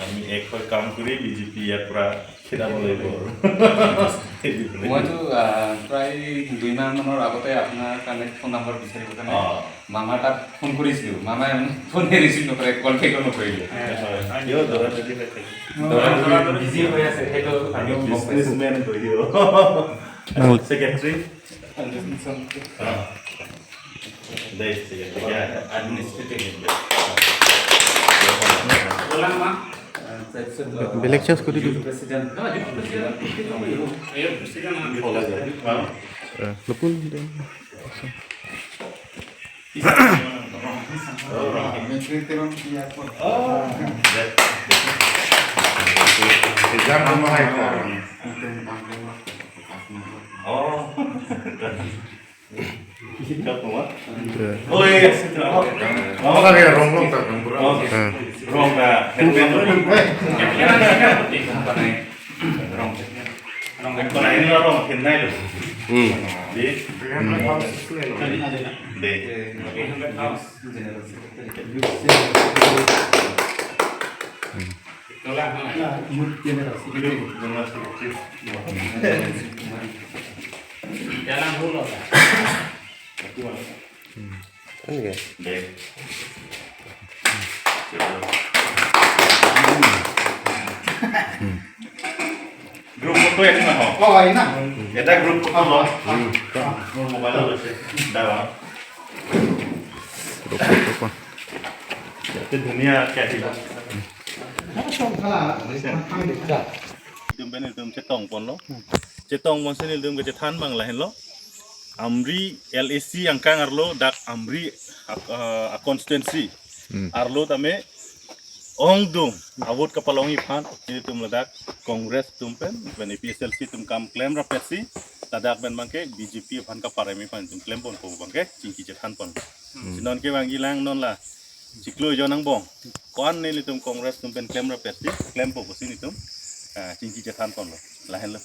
আমি এক কাম কৰি বিজেপি ইয়াৰ পৰা খেদাব লাগিব মইতো প্ৰায় 2 মাহ মানৰ আগতে আপোনাৰ কাৰণে ফোন নম্বৰ বিচাৰিব কাৰণে মামাৰ তাত ফোন কৰিছিলোঁ মামাই ফোনে ৰিচিভ নকৰে কল বেকো নকৰিলে বিজি হৈ আছে সেইটো বিজনেছমেন হৈ দিব সেক্ৰেটাৰী বেলেগ চেঞ্জ কৰি দিলোঁ লপুল গ্ৰুপ ফটো এনে এটা গ্ৰুপ ফটো ল মোৰ মোবাইলত আছে দাবা ধুনীয়া আহিব cetong pon lo cetong mon senil dum ke than bang lahen lo amri LAC angkang arlo dak amri a constituency arlo tame ong dum awut kapalongi phan ini tum ladak congress tum pen ben PSLC tum kam claim ra pesi ladak ben bangke BJP phan ka parami phan tum claim pon po bangke cingki cethan pon sinon ke bang gilang non la ciklo jonang bong kon ni tum congress tum pen claim ra pesi claim po posini tum cingki cethan pon lo lahen lo